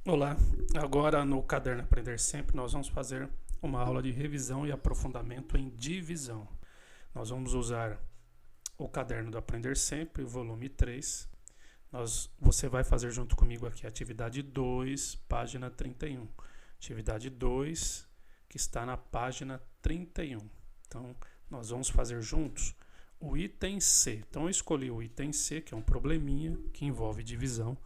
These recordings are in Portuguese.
Olá, agora no Caderno Aprender Sempre nós vamos fazer uma aula de revisão e aprofundamento em divisão. Nós vamos usar o Caderno do Aprender Sempre, volume 3. Você vai fazer junto comigo aqui a atividade 2, página 31. Atividade 2, que está na página 31. Então, nós vamos fazer juntos o item C. Então, eu escolhi o item C, que é um probleminha que envolve divisão,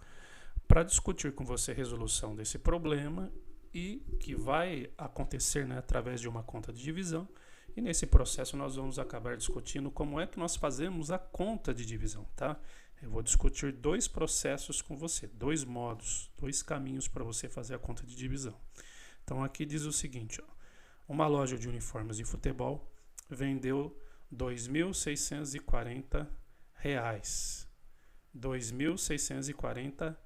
para discutir com você a resolução desse problema e que vai acontecer, né, através de uma conta de divisão. E nesse processo nós vamos acabar discutindo como é que nós fazemos a conta de divisão, tá? Eu vou discutir dois processos com você, dois modos, dois caminhos para você fazer a conta de divisão. Então aqui diz o seguinte, ó, uma loja de uniformes de futebol vendeu R$ 2.640. R$ 2.640.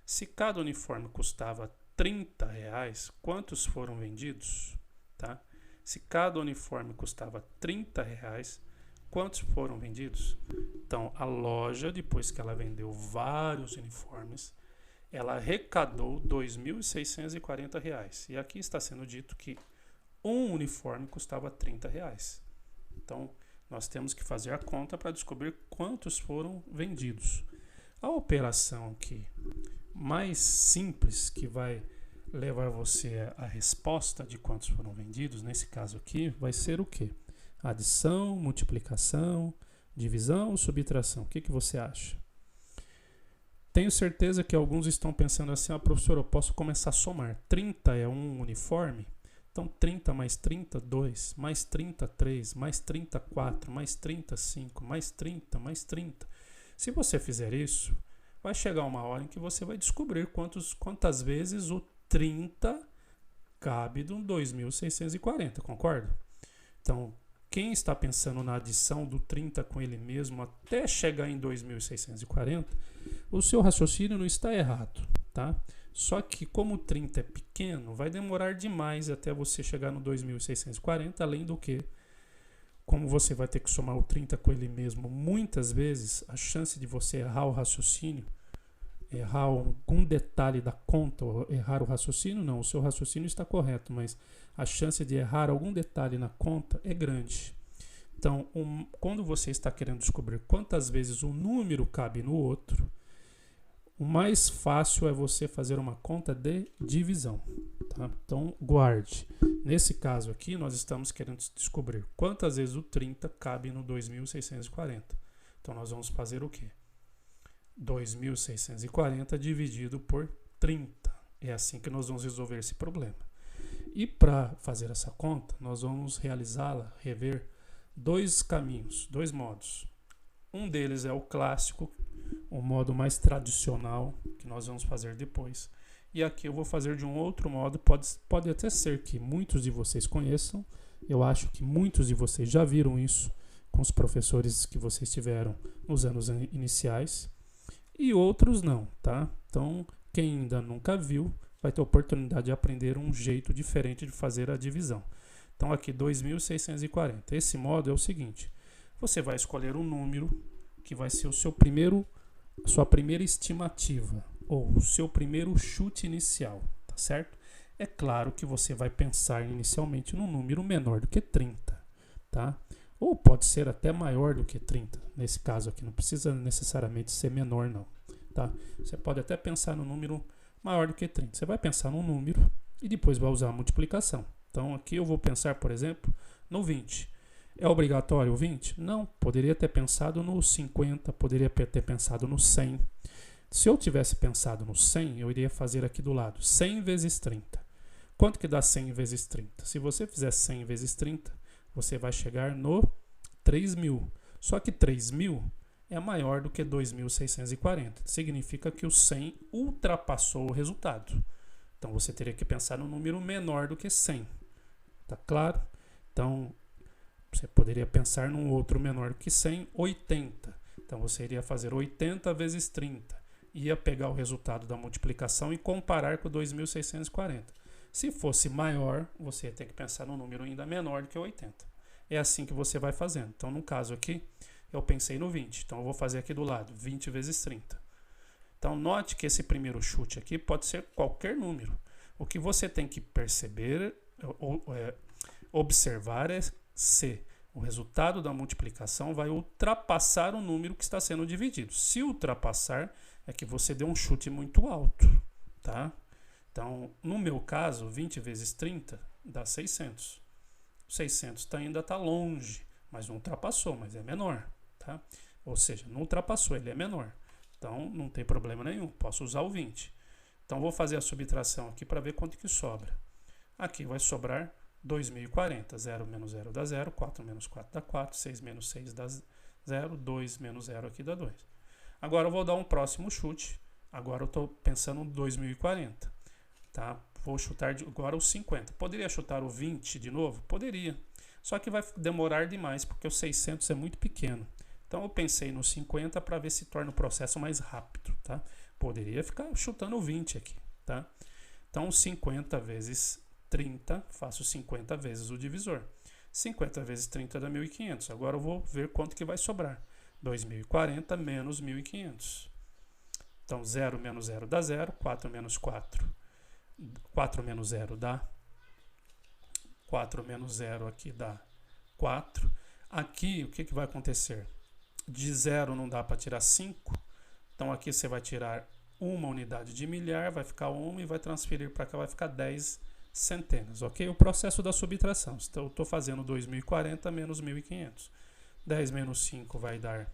Se cada uniforme custava R$ 30, quantos foram vendidos? Tá? Se cada uniforme custava R$ 30, quantos foram vendidos? Então, a loja, depois que ela vendeu vários uniformes, ela arrecadou R$ 2.640. E aqui está sendo dito que um uniforme custava R$ 30. Então, nós temos que fazer a conta para descobrir quantos foram vendidos. A operação aqui mais simples, que vai levar você à resposta de quantos foram vendidos, nesse caso aqui, vai ser o quê? Adição, multiplicação, divisão, subtração. O que você acha? Tenho certeza que alguns estão pensando assim, professor, eu posso começar a somar. 30 é um uniforme? Então 30 mais 30, 2, mais 30, 3, mais 30, 4, mais 30, 5, mais 30, mais 30. Se você fizer isso, vai chegar uma hora em que você vai descobrir quantas vezes o 30 cabe no 2.640, concorda? Então, quem está pensando na adição do 30 com ele mesmo até chegar em 2.640, o seu raciocínio não está errado, tá? Só que como o 30 é pequeno, vai demorar demais até você chegar no 2.640, além do que, como você vai ter que somar o 30 com ele mesmo muitas vezes, a chance de você errar o raciocínio, errar algum detalhe da conta, ou errar o raciocínio, não, o seu raciocínio está correto, mas a chance de errar algum detalhe na conta é grande. Então, quando você está querendo descobrir quantas vezes um número cabe no outro, o mais fácil é você fazer uma conta de divisão. Tá? Então, guarde. Nesse caso aqui, nós estamos querendo descobrir quantas vezes o 30 cabe no 2.640. Então, nós vamos fazer o quê? 2.640 dividido por 30. É assim que nós vamos resolver esse problema. E para fazer essa conta, nós vamos rever dois caminhos, dois modos. Um deles é o clássico, o modo mais tradicional, que nós vamos fazer depois. E aqui eu vou fazer de um outro modo, pode até ser que muitos de vocês conheçam, eu acho que muitos de vocês já viram isso com os professores que vocês tiveram nos anos iniciais, e outros não, tá? Então, quem ainda nunca viu, vai ter a oportunidade de aprender um jeito diferente de fazer a divisão. Então, aqui 2.640. Esse modo é o seguinte, você vai escolher um número que vai ser a sua primeira estimativa, ou o seu primeiro chute inicial, tá certo? É claro que você vai pensar inicialmente num número menor do que 30, tá? Ou pode ser até maior do que 30, nesse caso aqui, não precisa necessariamente ser menor não, tá? Você pode até pensar no número maior do que 30, você vai pensar num número e depois vai usar a multiplicação. Então aqui eu vou pensar, por exemplo, no 20. É obrigatório o 20? Não, poderia ter pensado no 50, poderia ter pensado no 100. Se eu tivesse pensado no 100, eu iria fazer aqui do lado 100 vezes 30. Quanto que dá 100 vezes 30? Se você fizer 100 vezes 30, você vai chegar no 3.000. Só que 3.000 é maior do que 2.640. Significa que o 100 ultrapassou o resultado. Então você teria que pensar num número menor do que 100. Tá claro? Então você poderia pensar num outro menor do que 100, 80. Então você iria fazer 80 vezes 30. Ia pegar o resultado da multiplicação e comparar com 2.640. Se fosse maior, você ia ter que pensar num número ainda menor do que 80. É assim que você vai fazendo. Então, no caso aqui, eu pensei no 20. Então, eu vou fazer aqui do lado 20 vezes 30. Então, note que esse primeiro chute aqui pode ser qualquer número. O que você tem que perceber, observar é se o resultado da multiplicação vai ultrapassar o número que está sendo dividido. Se ultrapassar, é que você deu um chute muito alto, tá? Então, no meu caso, 20 vezes 30 dá 600. 600 ainda está longe, mas não ultrapassou, mas é menor, tá? Ou seja, não ultrapassou, ele é menor. Então, não tem problema nenhum, posso usar o 20. Então, vou fazer a subtração aqui para ver quanto que sobra. Aqui vai sobrar 2040. 0 menos 0 dá 0, 4 menos 4 dá 4, 6 menos 6 dá 0, 2 menos 0 aqui dá 2. Agora eu vou dar um próximo chute. Agora eu estou pensando no 2040. Tá? Vou chutar agora o 50. Poderia chutar o 20 de novo? Poderia. Só que vai demorar demais, porque o 600 é muito pequeno. Então eu pensei no 50 para ver se torna o processo mais rápido. Tá? Poderia ficar chutando o 20 aqui. Tá? Então 50 vezes 30, faço 50 vezes o divisor. 50 vezes 30 dá 1.500. Agora eu vou ver quanto que vai sobrar. 2040 menos 1.500. Então 0 menos 0 dá 0, 4 menos 4. 4 menos 0 dá 4 menos 0 aqui dá 4. Aqui o que vai acontecer? De 0 não dá para tirar 5. Então aqui você vai tirar uma unidade de milhar, vai ficar 1 e vai transferir para cá, vai ficar 10 centenas, ok? O processo da subtração. Então eu estou fazendo 2040 menos 1.500. 10 menos 5 vai dar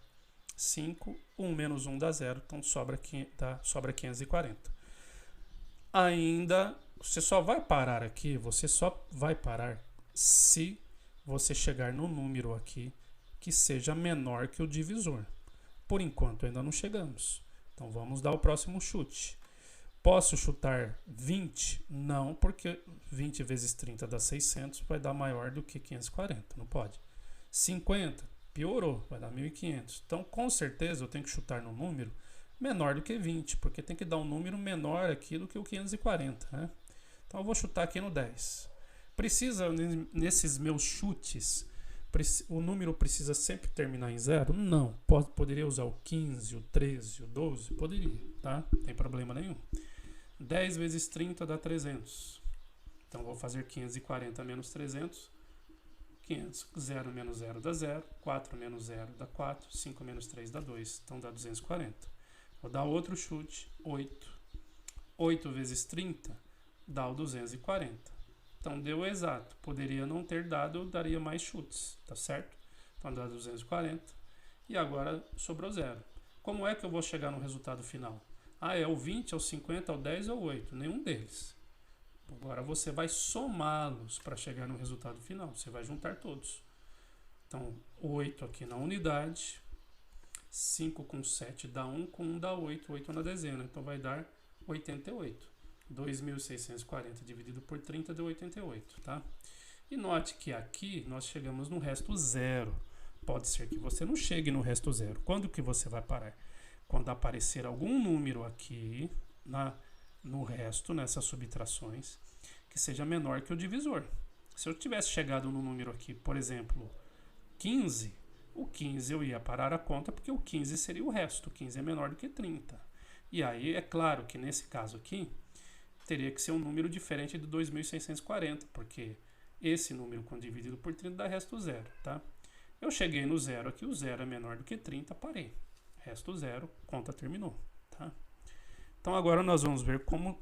5. 1 menos 1 dá 0, então sobra 540. Ainda, você só vai parar aqui, você só vai parar se você chegar no número aqui que seja menor que o divisor. Por enquanto ainda não chegamos. Então vamos dar o próximo chute. Posso chutar 20? Não, porque 20 vezes 30 dá 600, vai dar maior do que 540, não pode. 50, piorou, vai dar 1.500. Então com certeza eu tenho que chutar no número menor do que 20, porque tem que dar um número menor aqui do que o 540, né? Então eu vou chutar aqui no 10. Precisa, nesses meus chutes, o número precisa sempre terminar em 0? Não. Poderia usar o 15, o 13, o 12? Poderia, tá? Não tem problema nenhum. 10 vezes 30 dá 300. Então vou fazer 540 menos 300. 500. 0 menos 0 dá 0. 4 menos 0 dá 4. 5 menos 3 dá 2. Então dá 240. Vou dar outro chute. 8. 8 vezes 30 dá o 240. Então deu exato. Poderia não ter dado, eu daria mais chutes, tá certo? Então dá 240. E agora sobrou 0. Como é que eu vou chegar no resultado final? Ah, é o 20, é o 50, é o 10 ou o 8? Nenhum deles. Agora você vai somá-los para chegar no resultado final. Você vai juntar todos. Então 8 aqui na unidade. 5 com 7 dá 1, com 1 dá 8. 8 na dezena. Então vai dar 88. 2.640 dividido por 30 deu 88, tá? E note que aqui nós chegamos no resto zero. Pode ser que você não chegue no resto zero. Quando que você vai parar? Quando aparecer algum número aqui no resto, nessas subtrações, que seja menor que o divisor. Se eu tivesse chegado no número aqui, por exemplo, 15, o 15 eu ia parar a conta porque o 15 seria o resto. O 15 é menor do que 30. E aí é claro que nesse caso aqui, teria que ser um número diferente do 2.640, porque esse número, quando dividido por 30, dá resto zero, tá? Eu cheguei no zero aqui, o zero é menor do que 30, parei. Resto zero, conta terminou, tá? Então agora nós vamos ver como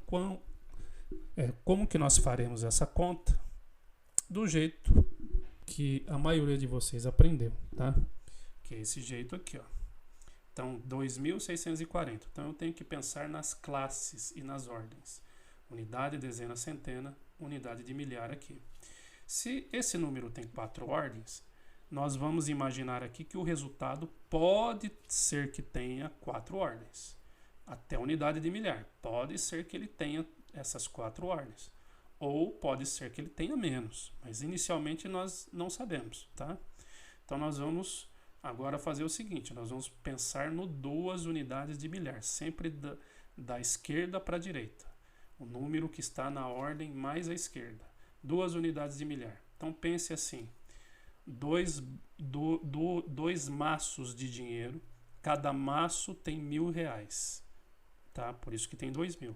que nós faremos essa conta do jeito que a maioria de vocês aprendeu, tá? Que é esse jeito aqui, ó. Então, 2.640. Então eu tenho que pensar nas classes e nas ordens. Unidade, dezena, centena, unidade de milhar aqui. Se esse número tem 4 ordens, nós vamos imaginar aqui que o resultado pode ser que tenha 4 ordens. Até a unidade de milhar. Pode ser que ele tenha essas 4 ordens. Ou pode ser que ele tenha menos. Mas inicialmente nós não sabemos, tá? Então nós vamos agora fazer o seguinte. Nós vamos pensar no 2 unidades de milhar. Sempre da esquerda para a direita. O número que está na ordem mais à esquerda. 2 unidades de milhar. Então pense assim. 2 maços de dinheiro. Cada maço tem R$1.000. tá? Por isso que tem 2.000.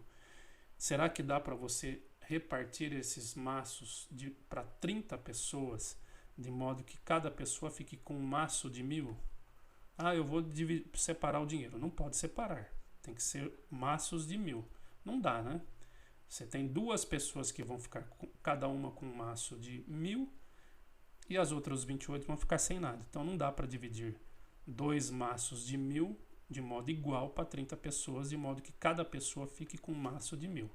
Será que dá para você repartir esses maços para 30 pessoas, de modo que cada pessoa fique com um maço de 1.000? Ah, eu vou separar o dinheiro. Não pode separar. Tem que ser maços de 1.000. Não dá, né? Você tem 2 pessoas que vão ficar cada uma com um maço de 1.000 e as outras 28 vão ficar sem nada. Então não dá para dividir 2 maços de 1.000 de modo igual para 30 pessoas, de modo que cada pessoa fique com um maço de 1.000.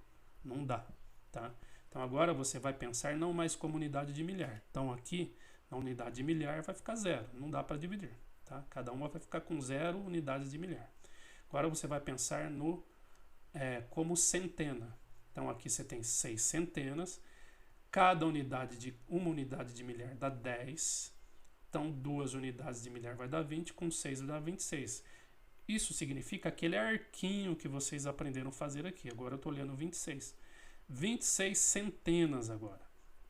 Não dá, tá? Então agora você vai pensar não mais como unidade de milhar. Então aqui, na unidade de milhar, vai ficar 0. Não dá para dividir, tá? Cada uma vai ficar com 0 unidades de milhar. Agora você vai pensar no como centena. Então aqui você tem 6 centenas. Cada unidade uma unidade de milhar dá 10. Então 2 unidades de milhar vai dar 20, com 6 vai dar 26. Isso significa aquele arquinho que vocês aprenderam a fazer aqui. Agora eu estou olhando 26. 26 centenas agora.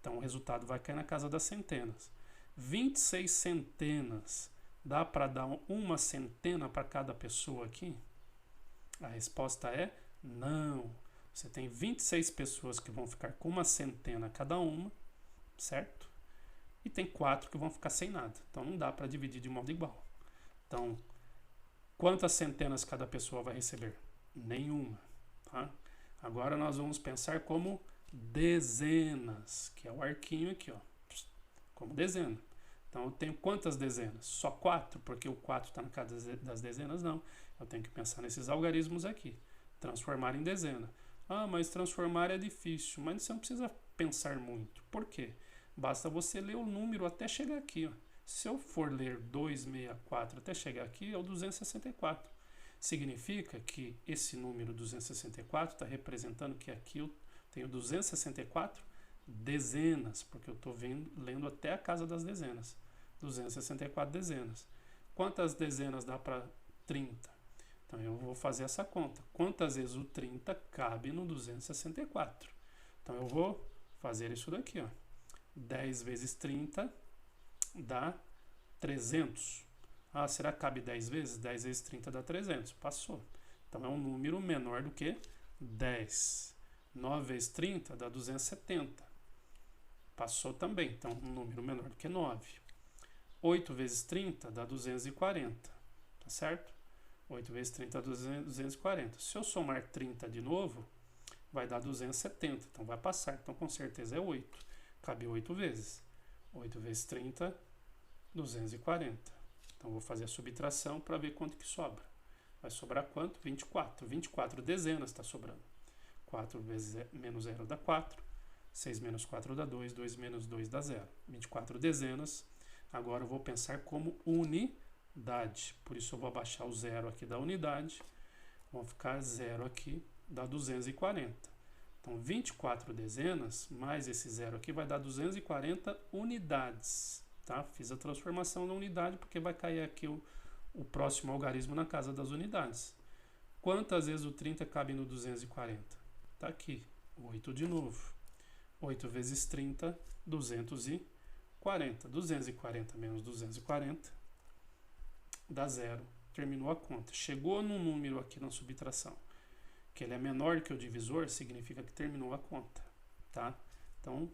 Então o resultado vai cair na casa das centenas. 26 centenas. Dá para dar uma centena para cada pessoa aqui? A resposta é não. Você tem 26 pessoas que vão ficar com uma centena cada uma, certo? E tem 4 que vão ficar sem nada. Então não dá para dividir de modo igual. Então, quantas centenas cada pessoa vai receber? Nenhuma, tá? Agora nós vamos pensar como dezenas, que é o arquinho aqui, ó, como dezena. Então eu tenho quantas dezenas? Só 4, porque o 4 está na casa das dezenas? Não. Eu tenho que pensar nesses algarismos aqui. Transformar em dezena. Ah, mas transformar é difícil. Mas você não precisa pensar muito. Por quê? Basta você ler o número até chegar aqui, ó. Se eu for ler 264 até chegar aqui, é o 264. Significa que esse número 264 está representando que aqui eu tenho 264 dezenas, porque eu estou lendo até a casa das dezenas. 264 dezenas. Quantas dezenas dá para 30? Então eu vou fazer essa conta. Quantas vezes o 30 cabe no 264? Então eu vou fazer isso daqui, ó. 10 vezes 30 dá 300. Ah, será que cabe 10 vezes? 10 vezes 30 dá 300. Passou. Então é um número menor do que 10. 9 vezes 30 dá 270. Passou também. Então um número menor do que 9. 8 vezes 30 dá 240. Tá certo? 8 vezes 30 dá 240. Se eu somar 30 de novo, vai dar 270. Então vai passar. Então com certeza é 8. Cabe 8 vezes. 8 vezes 30, 240. Então vou fazer a subtração para ver quanto que sobra. Vai sobrar quanto? 24. 24 dezenas está sobrando. 4 vezes menos 0 dá 4. 6 menos 4 dá 2. 2 menos 2 dá 0. 24 dezenas. Agora eu vou pensar como unidade. Por isso eu vou abaixar o 0 aqui da unidade. Vão ficar 0 aqui, dá 240. Então 24 dezenas mais esse 0 aqui vai dar 240 unidades. Tá? Fiz a transformação na unidade porque vai cair aqui o próximo algarismo na casa das unidades. Quantas vezes o 30 cabe no 240? Está aqui, 8 de novo. 8 vezes 30, 240. 240 menos 240 dá 0. Terminou a conta. Chegou no número aqui na subtração, que ele é menor que o divisor, significa que terminou a conta. Tá? Então,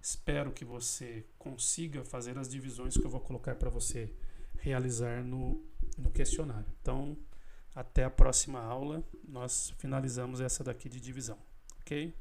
espero que você consiga fazer as divisões que eu vou colocar para você realizar no questionário. Então, até a próxima aula, nós finalizamos essa daqui de divisão, ok?